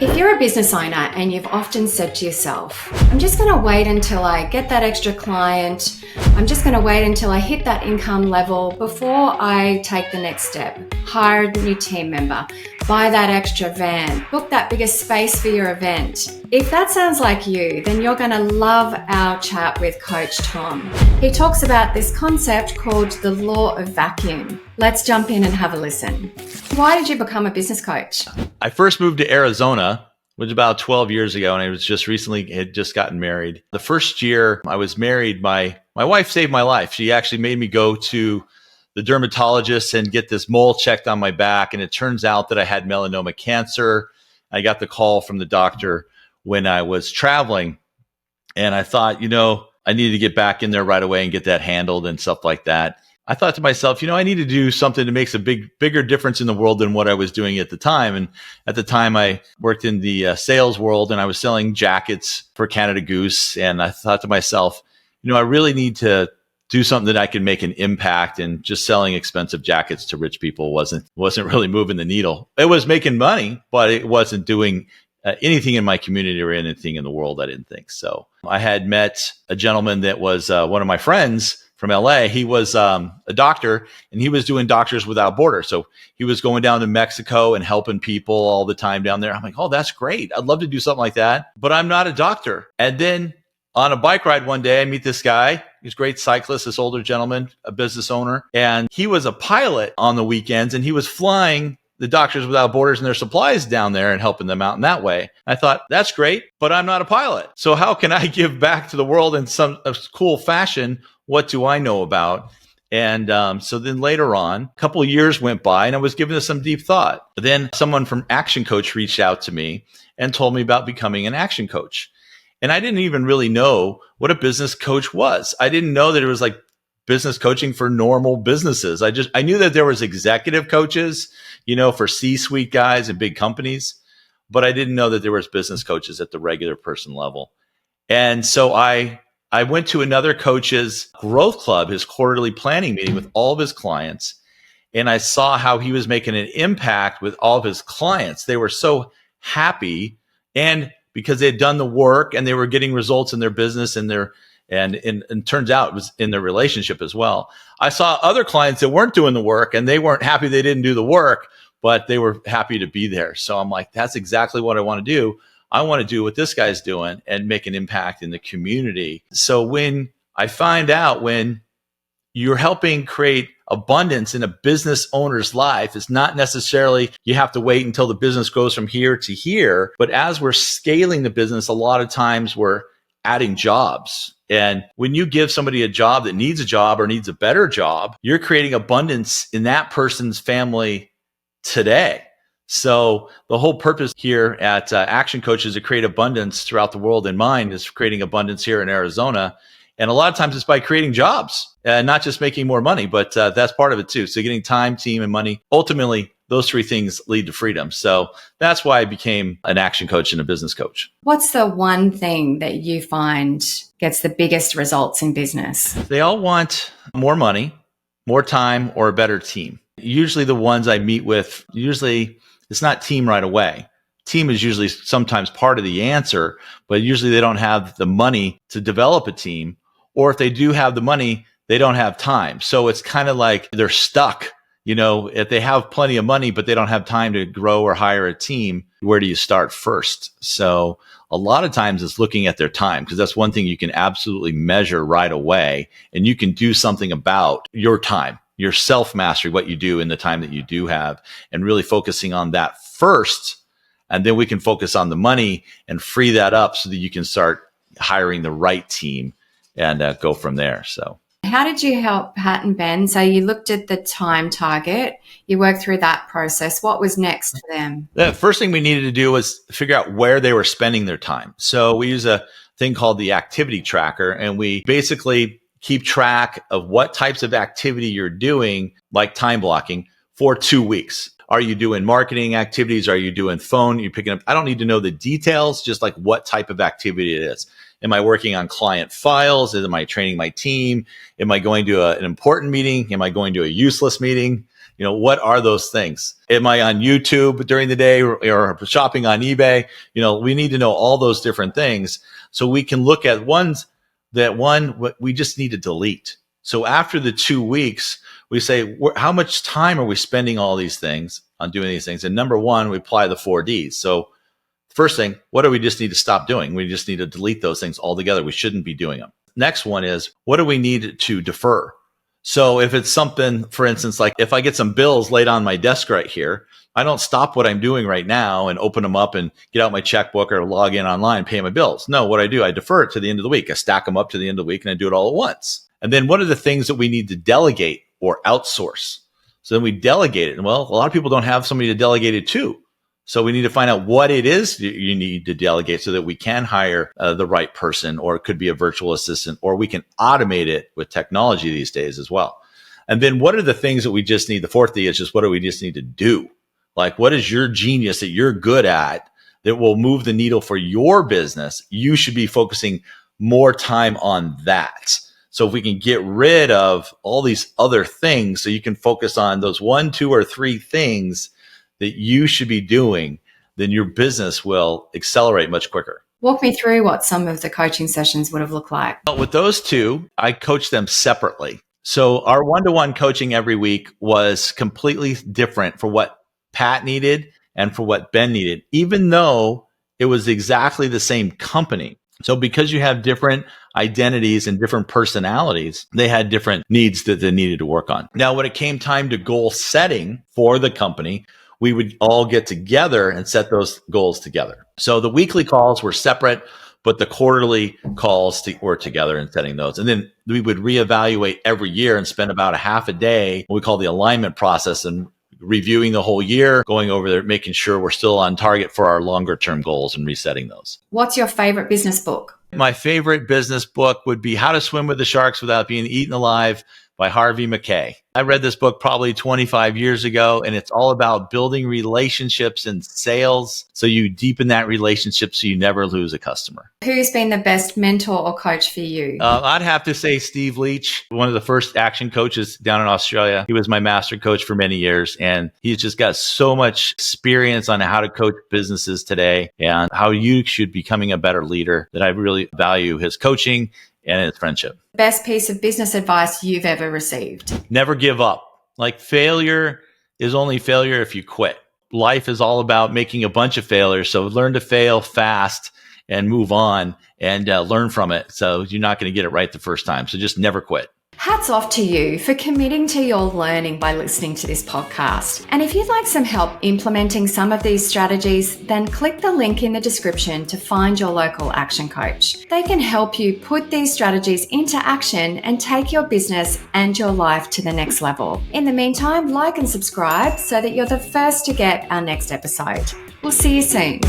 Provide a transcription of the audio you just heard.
If you're a business owner and you've often said to yourself, I'm just going to wait until I get that extra client, I'm just going to wait until I hit that income level before I take the next step, hire a new team member, buy that extra van, book that bigger space for your event. If that sounds like you, then you're going to love our chat with Coach Tom. He talks about this concept called the law of vacuum. Let's jump in and have a listen. Why did you become a business coach? I first moved to Arizona, which was about 12 years ago, and I was had just gotten married. The first year I was married, my wife saved my life. She actually made me go to the dermatologist and get this mole checked on my back, and it turns out that I had melanoma cancer. I got the call from the doctor when I was traveling, and I thought, I needed to get back in there right away and get that handled and stuff like that. I thought to myself, I need to do something that makes a bigger difference in the world than what I was doing at the time. And at the time, I worked in the sales world, and I was selling jackets for Canada Goose. And I thought to myself, I really need to do something that I can make an impact. And just selling expensive jackets to rich people wasn't really moving the needle. It was making money, but it wasn't doing anything in my community or anything in the world, I didn't think. So I had met a gentleman that was one of my friends from LA. He was a doctor, and he was doing Doctors Without Borders. So he was going down to Mexico and helping people all the time down there. I'm like, oh, that's great. I'd love to do something like that, but I'm not a doctor. And then on a bike ride one day, I meet this guy. He's a great cyclist, this older gentleman, a business owner. And he was a pilot on the weekends, and he was flying the Doctors Without Borders and their supplies down there and helping them out in that way. I thought, that's great, but I'm not a pilot. So how can I give back to the world in some cool fashion? What do I know about? And so then later on, a couple of years went by, and I was giving this some deep thought. But then someone from ActionCOACH reached out to me and told me about becoming an action coach. And I didn't even really know what a business coach was. I didn't know that it was like business coaching for normal businesses. I knew that there was executive coaches, for C-suite guys and big companies, but I didn't know that there was business coaches at the regular person level. And so I went to another coach's growth club, his quarterly planning meeting with all of his clients, and I saw how he was making an impact with all of his clients. They were so happy, and because they had done the work and they were getting results in their business and turns out it was in their relationship as well. I saw other clients that weren't doing the work, and they weren't happy they didn't do the work, but they were happy to be there. So I'm like, that's exactly what I want to do. I want to do what this guy's doing and make an impact in the community. So when I find out when you're helping create abundance in a business owner's life, it's not necessarily you have to wait until the business goes from here to here. But as we're scaling the business, a lot of times we're adding jobs. And when you give somebody a job that needs a job or needs a better job, you're creating abundance in that person's family today. So the whole purpose here at Action Coach is to create abundance throughout the world. And mine is creating abundance here in Arizona. And a lot of times it's by creating jobs, not just making more money, but that's part of it too. So getting time, team, and money. Ultimately, those three things lead to freedom. So that's why I became an action coach and a business coach. What's the one thing that you find gets the biggest results in business? They all want more money, more time, or a better team. Usually the ones I meet with, it's not team right away. Team is usually sometimes part of the answer, but usually they don't have the money to develop a team. Or if they do have the money, they don't have time. So it's kind of like they're stuck. If they have plenty of money, but they don't have time to grow or hire a team, where do you start first? So a lot of times it's looking at their time, because that's one thing you can absolutely measure right away. And you can do something about your time, your self-mastery, what you do in the time that you do have, and really focusing on that first. And then we can focus on the money and free that up so that you can start hiring the right team and go from there. So how did you help Pat and Ben? So you looked at the time target, you worked through that process. What was next for them? The first thing we needed to do was figure out where they were spending their time. So we use a thing called the activity tracker, and we basically keep track of what types of activity you're doing, like time blocking, for 2 weeks. Are you doing marketing activities? Are you doing phone? You're picking up. I don't need to know the details, just like what type of activity it is. Am I working on client files? Am I training my team? Am I going to an important meeting? Am I going to a useless meeting? What are those things? Am I on YouTube during the day or shopping on eBay? We need to know all those different things so we can look at what we just need to delete. So after the 2 weeks, we say, how much time are we spending on doing these things? And number one, we apply the 4Ds. So first thing, what do we just need to stop doing? We just need to delete those things altogether. We shouldn't be doing them. Next one is, what do we need to defer? So if it's something, for instance, like if I get some bills laid on my desk right here, I don't stop what I'm doing right now and open them up and get out my checkbook or log in online, pay my bills. No, what I do, I defer it to the end of the week. I stack them up to the end of the week and I do it all at once. And then what are the things that we need to delegate or outsource? So then we delegate it. And well, a lot of people don't have somebody to delegate it to. So we need to find out what it is you need to delegate so that we can hire the right person, or it could be a virtual assistant, or we can automate it with technology these days as well. And then what are the things that we just need? The fourth thing is just what do we just need to do? Like, what is your genius that you're good at that will move the needle for your business? You should be focusing more time on that. So if we can get rid of all these other things so you can focus on those 1, 2, or 3 things that you should be doing, then your business will accelerate much quicker. Walk me through what some of the coaching sessions would have looked like. Well, with those two, I coach them separately. So our one-to-one coaching every week was completely different for what Pat needed and for what Ben needed, even though it was exactly the same company. So because you have different identities and different personalities, they had different needs that they needed to work on. Now, when it came time to goal setting for the company, we would all get together and set those goals together. So the weekly calls were separate, but the quarterly calls were together and setting those. And then we would reevaluate every year and spend about a half a day, what we call the alignment process, and reviewing the whole year, going over there, making sure we're still on target for our longer term goals and resetting those. What's your favorite business book? My favorite business book would be How to Swim with the Sharks Without Being Eaten Alive by Harvey McKay. I read this book probably 25 years ago, and it's all about building relationships and sales so you deepen that relationship so you never lose a customer. Who's been the best mentor or coach for you? I'd have to say Steve Leach, one of the first action coaches down in Australia. He was my master coach for many years, and he's just got so much experience on how to coach businesses today and how you should be becoming a better leader, that I really value his coaching and his friendship. Best piece of business advice you've ever received? Never give up. Like, failure is only failure if you quit. Life is all about making a bunch of failures. So learn to fail fast and move on and learn from it. So you're not going to get it right the first time. So just never quit. Hats off to you for committing to your learning by listening to this podcast. And if you'd like some help implementing some of these strategies, then click the link in the description to find your local action coach. They can help you put these strategies into action and take your business and your life to the next level. In the meantime, like and subscribe so that you're the first to get our next episode. We'll see you soon.